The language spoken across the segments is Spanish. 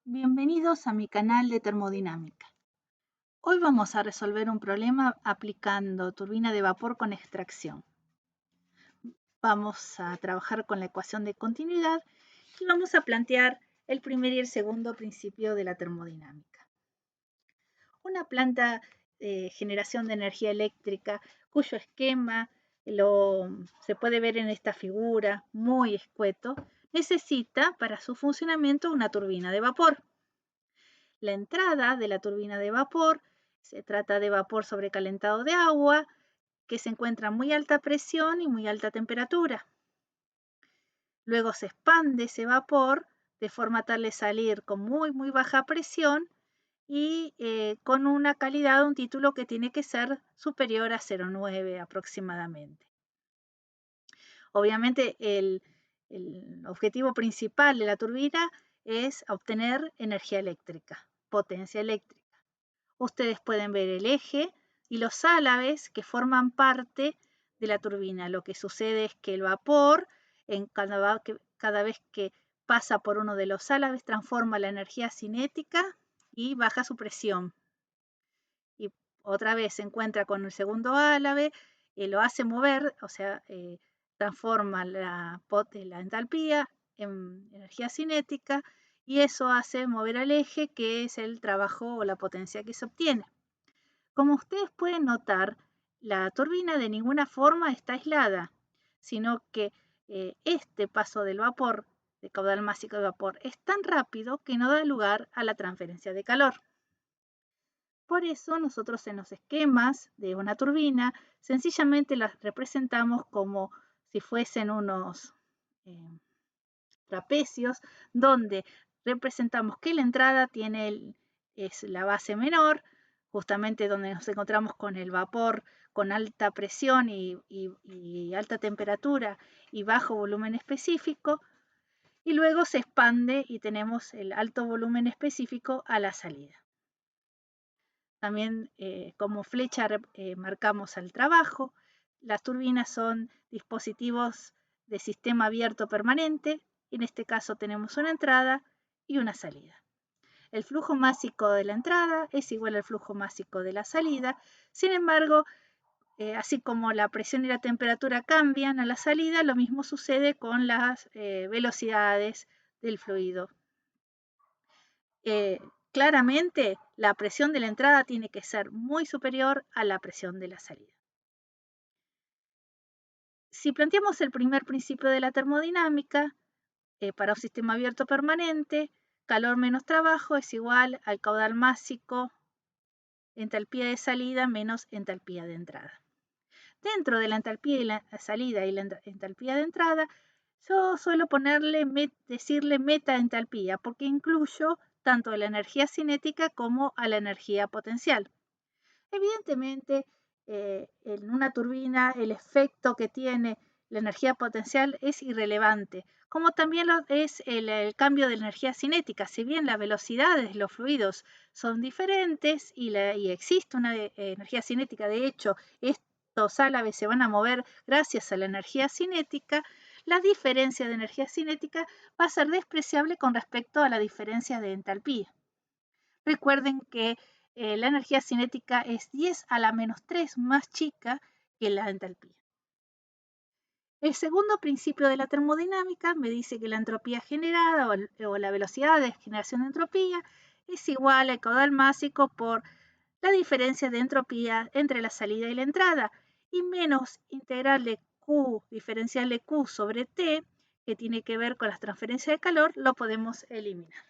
Bienvenidos a mi canal de termodinámica. Hoy vamos a resolver un problema aplicando turbina de vapor con extracción. Vamos a trabajar con la ecuación de continuidad y vamos a plantear el primer y el segundo principio de la termodinámica. Una planta de generación de energía eléctrica cuyo esquema se puede ver en esta figura muy escueto, necesita para su funcionamiento una turbina de vapor. La entrada de la turbina de vapor se trata de vapor sobrecalentado de agua que se encuentra a muy alta presión y muy alta temperatura. Luego se expande ese vapor de forma tal de salir con muy baja presión y con una calidad, un título que tiene que ser superior a 0,9 aproximadamente. Obviamente el objetivo principal de la turbina es obtener energía eléctrica, potencia eléctrica. Ustedes pueden ver el eje y los álabes que forman parte de la turbina. Lo que sucede es que el vapor, cada vez que pasa por uno de los álabes, transforma la energía cinética y baja su presión. Y otra vez se encuentra con el segundo álabe, lo hace mover, o sea, transforma la entalpía en energía cinética y eso hace mover al eje, que es el trabajo o la potencia que se obtiene. Como ustedes pueden notar, la turbina de ninguna forma está aislada, sino que este paso del vapor, de caudal másico de vapor, es tan rápido que no da lugar a la transferencia de calor. Por eso nosotros en los esquemas de una turbina sencillamente las representamos como si fuesen unos trapecios donde representamos que la entrada es la base menor, justamente donde nos encontramos con el vapor con alta presión y alta temperatura y bajo volumen específico, y luego se expande y tenemos el alto volumen específico a la salida. También como flecha marcamos al trabajo. Las turbinas son dispositivos de sistema abierto permanente. En este caso tenemos una entrada y una salida. El flujo másico de la entrada es igual al flujo másico de la salida. Sin embargo, así como la presión y la temperatura cambian a la salida, lo mismo sucede con las velocidades del fluido. Claramente, la presión de la entrada tiene que ser muy superior a la presión de la salida. Si planteamos el primer principio de la termodinámica, para un sistema abierto permanente, calor menos trabajo es igual al caudal másico, entalpía de salida menos entalpía de entrada. Dentro de la entalpía y la salida y la entalpía de entrada, yo suelo decirle metaentalpía, porque incluyo tanto a la energía cinética como a la energía potencial. Evidentemente, en una turbina el efecto que tiene la energía potencial es irrelevante, como también lo es el cambio de energía cinética. Si bien las velocidades de los fluidos son diferentes y existe una energía cinética, de hecho, estos álabes se van a mover gracias a la energía cinética, la diferencia de energía cinética va a ser despreciable con respecto a la diferencia de entalpía. Recuerden que la energía cinética es 10 a la menos 3 más chica que la entalpía. El segundo principio de la termodinámica me dice que la entropía generada o la velocidad de generación de entropía es igual al caudal másico por la diferencia de entropía entre la salida y la entrada, y menos integral de Q diferencial de Q sobre T, que tiene que ver con las transferencias de calor, lo podemos eliminar.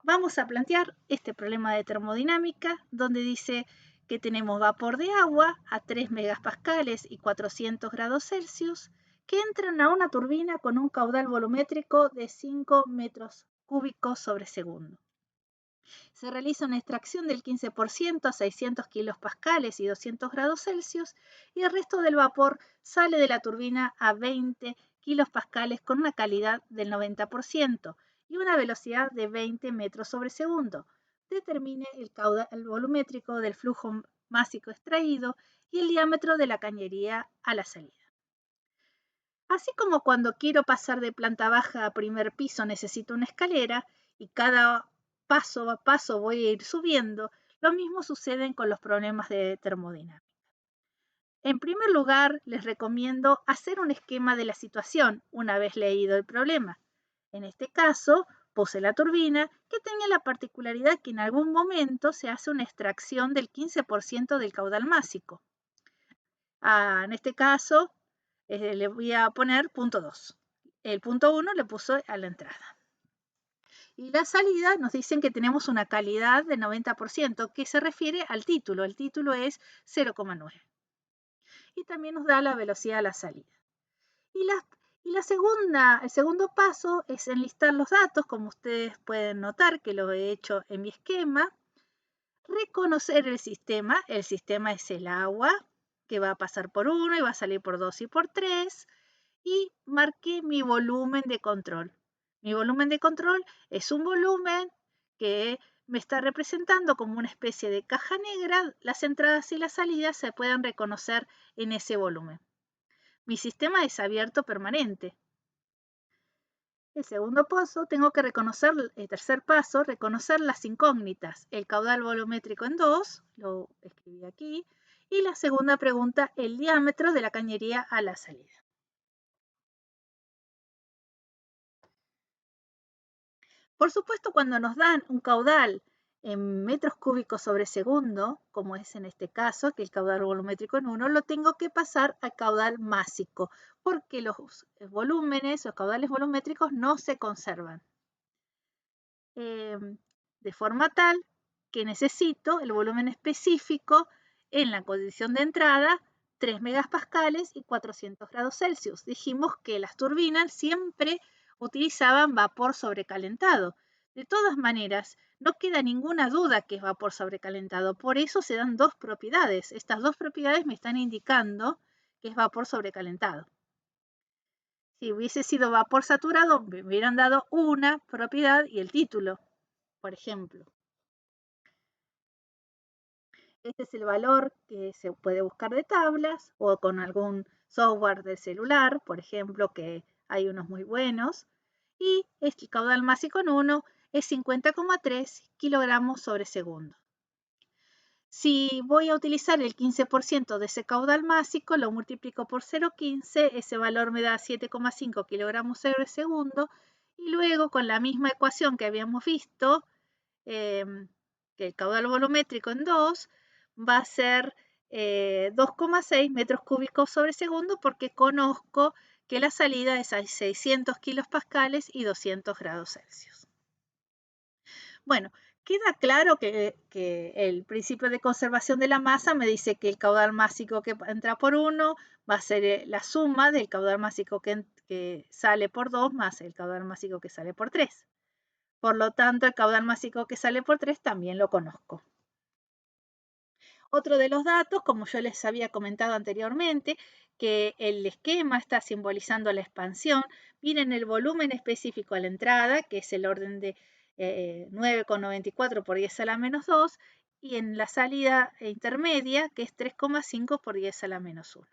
Vamos a plantear este problema de termodinámica donde dice que tenemos vapor de agua a 3 megapascales y 400 grados Celsius que entran a una turbina con un caudal volumétrico de 5 metros cúbicos sobre segundo. Se realiza una extracción del 15% a 600 kilopascales y 200 grados Celsius y el resto del vapor sale de la turbina a 20 kilopascales con una calidad del 90% y una velocidad de 20 metros sobre segundo. Determine el caudal volumétrico del flujo másico extraído y el diámetro de la cañería a la salida. Así como cuando quiero pasar de planta baja a primer piso necesito una escalera y cada paso a paso voy a ir subiendo, lo mismo sucede con los problemas de termodinámica. En primer lugar, les recomiendo hacer un esquema de la situación una vez leído el problema. En este caso, puse la turbina que tenía la particularidad que en algún momento se hace una extracción del 15% del caudal másico. En este caso, le voy a poner punto 2. El punto 1 le puso a la entrada. Y la salida nos dicen que tenemos una calidad de 90%, que se refiere al título. El título es 0,9. Y también nos da la velocidad a la salida. El segundo paso es enlistar los datos, como ustedes pueden notar que lo he hecho en mi esquema. Reconocer el sistema es el agua, que va a pasar por 1 y va a salir por 2 y por 3. Y marqué mi volumen de control. Mi volumen de control es un volumen que me está representando como una especie de caja negra. Las entradas y las salidas se pueden reconocer en ese volumen. Mi sistema es abierto permanente. El segundo paso, tengo que reconocer, el tercer paso, reconocer las incógnitas. El caudal volumétrico en 2, lo escribí aquí. Y la segunda pregunta, el diámetro de la cañería a la salida. Por supuesto, cuando nos dan un caudal en metros cúbicos sobre segundo, como es en este caso, que el caudal volumétrico en 1, lo tengo que pasar al caudal másico, porque los volúmenes, los caudales volumétricos no se conservan. De forma tal que necesito el volumen específico en la condición de entrada, 3 megapascales y 400 grados Celsius. Dijimos que las turbinas siempre utilizaban vapor sobrecalentado. De todas maneras, no queda ninguna duda que es vapor sobrecalentado. Por eso se dan dos propiedades. Estas dos propiedades me están indicando que es vapor sobrecalentado. Si hubiese sido vapor saturado, me hubieran dado una propiedad y el título, por ejemplo. Este es el valor que se puede buscar de tablas o con algún software de celular, por ejemplo, que hay unos muy buenos. Y el caudal másico en 1 es 50,3 kilogramos sobre segundo. Si voy a utilizar el 15% de ese caudal másico, lo multiplico por 0,15, ese valor me da 7,5 kilogramos sobre segundo. Y luego con la misma ecuación que habíamos visto, que el caudal volumétrico en 2 va a ser 2,6 metros cúbicos sobre segundo, porque conozco que la salida es a 600 kilopascales y 200 grados Celsius. Bueno, queda claro que el principio de conservación de la masa me dice que el caudal másico que entra por 1 va a ser la suma del caudal másico que sale por 2 más el caudal másico que sale por 3. Por lo tanto, el caudal másico que sale por 3 también lo conozco. Otro de los datos, como yo les había comentado anteriormente, que el esquema está simbolizando la expansión. Miren el volumen específico a la entrada, que es el orden de 9,94 por 10 a la menos 2, y en la salida intermedia, que es 3,5 por 10 a la menos 1.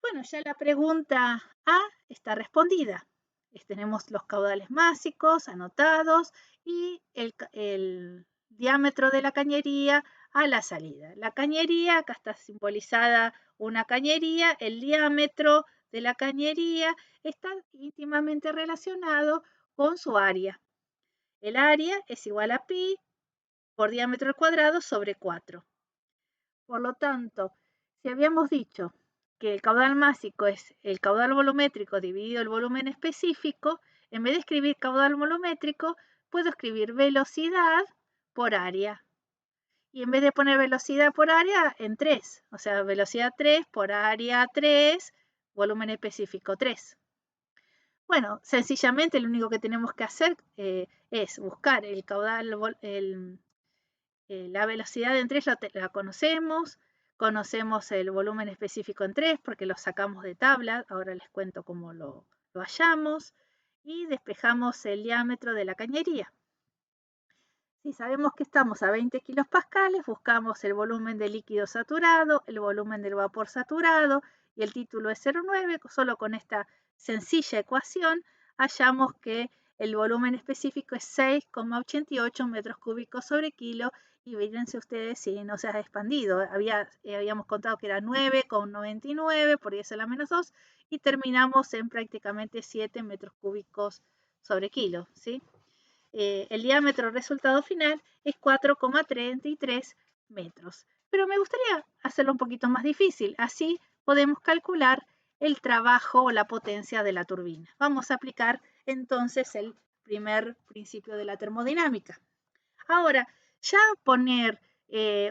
Bueno, ya la pregunta A está respondida. Tenemos los caudales másicos anotados y el diámetro de la cañería a la salida. La cañería, acá está simbolizada una cañería, el diámetro de la cañería está íntimamente relacionado con su área. El área es igual a pi por diámetro al cuadrado sobre 4. Por lo tanto, si habíamos dicho que el caudal másico es el caudal volumétrico dividido el volumen específico, en vez de escribir caudal volumétrico, puedo escribir velocidad por área. Y en vez de poner velocidad por área, en 3. O sea, velocidad 3 por área 3, volumen específico 3. Bueno, sencillamente lo único que tenemos que hacer es buscar el caudal, la velocidad en 3 la conocemos el volumen específico en 3 porque lo sacamos de tabla, ahora les cuento cómo lo hallamos, y despejamos el diámetro de la cañería. Si sabemos que estamos a 20 kilopascales, buscamos el volumen del líquido saturado, el volumen del vapor saturado y el título es 0,9. Solo con esta sencilla ecuación hallamos que el volumen específico es 6,88 metros cúbicos sobre kilo, y fíjense ustedes si no se ha expandido. Habíamos contado que era 9,99 por 10 a la menos 2 y terminamos en prácticamente 7 metros cúbicos sobre kilo, ¿sí? El diámetro resultado final es 4,33 metros. Pero me gustaría hacerlo un poquito más difícil. Así podemos calcular el trabajo o la potencia de la turbina. Vamos a aplicar entonces el primer principio de la termodinámica. Ahora, ya poner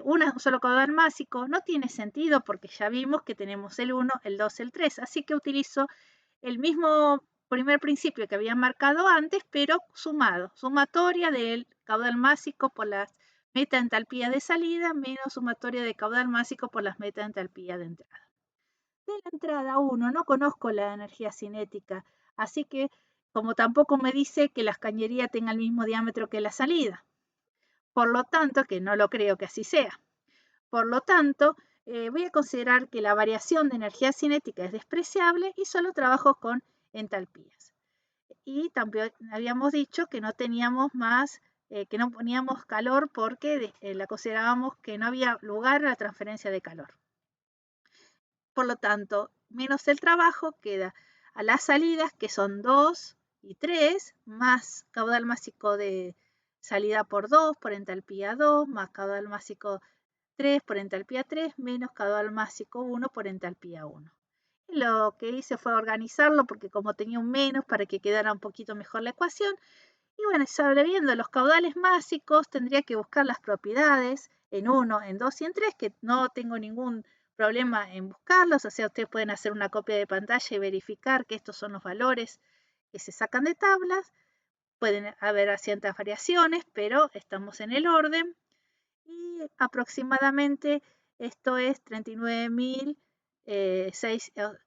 un solo caudal másico no tiene sentido porque ya vimos que tenemos el 1, el 2, el 3. Así que utilizo el mismo primer principio que había marcado antes, pero sumado. Sumatoria del caudal másico por las metaentalpía de salida menos sumatoria de caudal másico por las metaentalpía de entrada. De la entrada 1 no conozco la energía cinética, así que como tampoco me dice que la cañería tenga el mismo diámetro que la salida. Por lo tanto, que no lo creo que así sea. Por lo tanto, voy a considerar que la variación de energía cinética es despreciable y solo trabajo con entalpías. Y también habíamos dicho que no teníamos más, que no poníamos calor porque la considerábamos que no había lugar a la transferencia de calor. Por lo tanto, menos el trabajo queda a las salidas, que son 2 y 3, más caudal másico de salida por 2 por entalpía 2, más caudal másico 3 por entalpía 3, menos caudal másico 1 por entalpía 1. Y lo que hice fue organizarlo porque como tenía un menos para que quedara un poquito mejor la ecuación. Y bueno, sobreviendo los caudales másicos, tendría que buscar las propiedades en 1, en 2 y en 3, que no tengo ningún problema en buscarlos. O sea, ustedes pueden hacer una copia de pantalla y verificar que estos son los valores que se sacan de tablas. Pueden haber ciertas variaciones, pero estamos en el orden. Y aproximadamente esto es 39.000,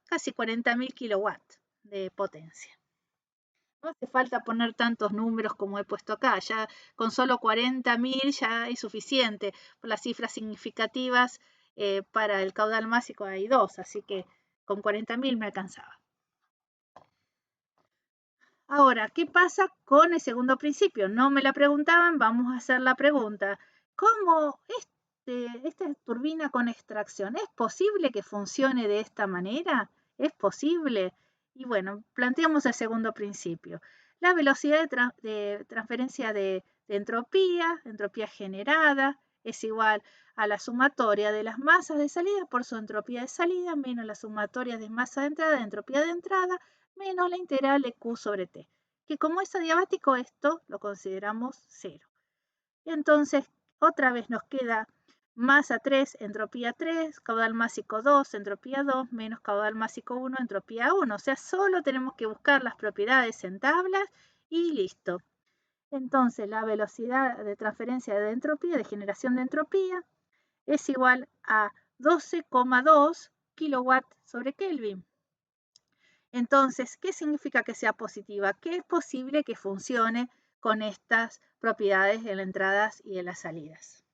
casi 40.000 kilowatts de potencia. No hace falta poner tantos números como he puesto acá, ya con solo 40.000 ya es suficiente. Por las cifras significativas para el caudal másico hay 2, así que con 40.000 me alcanzaba. Ahora, ¿qué pasa con el segundo principio? No me la preguntaban, vamos a hacer la pregunta. ¿Cómo esta turbina con extracción, es posible que funcione de esta manera? ¿Es posible? Y bueno, planteamos el segundo principio. La velocidad de transferencia de entropía generada, es igual a la sumatoria de las masas de salida por su entropía de salida menos la sumatoria de masa de entropía de entrada, menos la integral de Q sobre T, que como es adiabático esto lo consideramos 0. Entonces, otra vez nos queda masa 3, entropía 3, caudal másico 2, entropía 2, menos caudal másico 1, entropía 1. O sea, solo tenemos que buscar las propiedades en tablas y listo. Entonces, la velocidad de transferencia de entropía, de generación de entropía, es igual a 12,2 kilowatt sobre Kelvin. Entonces, ¿qué significa que sea positiva? Que es posible que funcione con estas propiedades en las entradas y en las salidas.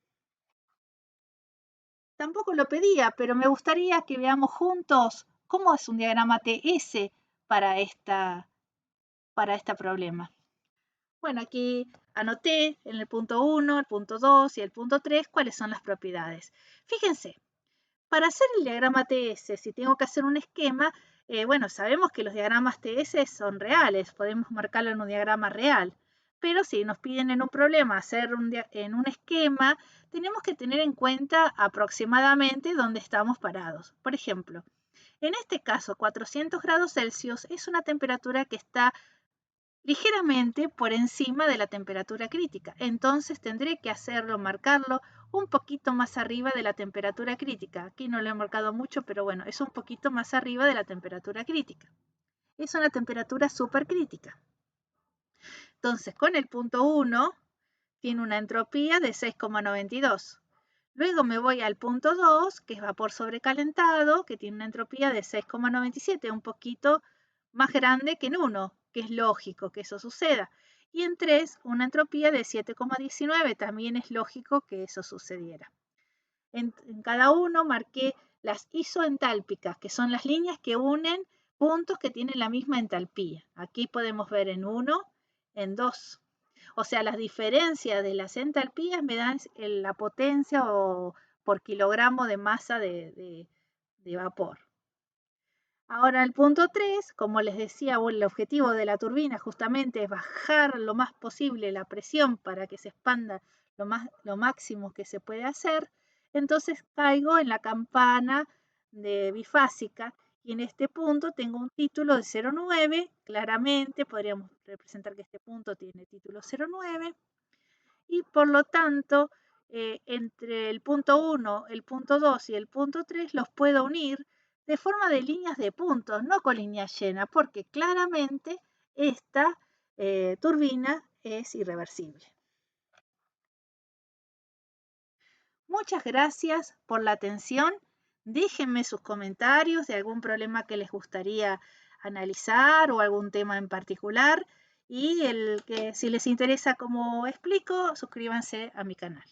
Tampoco lo pedía, pero me gustaría que veamos juntos cómo es un diagrama TS para este problema. Bueno, aquí anoté en el punto 1, el punto 2 y el punto 3 cuáles son las propiedades. Fíjense, para hacer el diagrama TS, si tengo que hacer un esquema, bueno, sabemos que los diagramas TS son reales, podemos marcarlo en un diagrama real, pero si nos piden en un problema hacer en un esquema, tenemos que tener en cuenta aproximadamente dónde estamos parados. Por ejemplo, en este caso, 400 grados Celsius es una temperatura que está ligeramente por encima de la temperatura crítica. Entonces tendré que hacerlo, marcarlo un poquito más arriba de la temperatura crítica. Aquí no lo he marcado mucho, pero bueno, es un poquito más arriba de la temperatura crítica. Es una temperatura supercrítica. Entonces, con el punto 1 tiene una entropía de 6,92. Luego me voy al punto 2, que es vapor sobrecalentado, que tiene una entropía de 6,97, un poquito más grande que en 1, que es lógico que eso suceda. y en 3 una entropía de 7,19. También es lógico que eso sucediera. En cada uno marqué las isoentálpicas, que son las líneas que unen puntos que tienen la misma entalpía. Aquí podemos ver en 1, en 2. O sea, las diferencias de las entalpías me dan la potencia o por kilogramo de masa de vapor. Ahora el punto 3, como les decía, el objetivo de la turbina justamente es bajar lo más posible la presión para que se expanda lo máximo que se puede hacer. Entonces caigo en la campana de bifásica y en este punto tengo un título de 0,9. Claramente podríamos representar que este punto tiene título 0,9 y por lo tanto entre el punto 1, el punto 2 y el punto 3 los puedo unir de forma de líneas de puntos, no con línea llena, porque claramente esta turbina es irreversible. Muchas gracias por la atención. Déjenme sus comentarios de algún problema que les gustaría analizar o algún tema en particular. Y si les interesa cómo explico, suscríbanse a mi canal.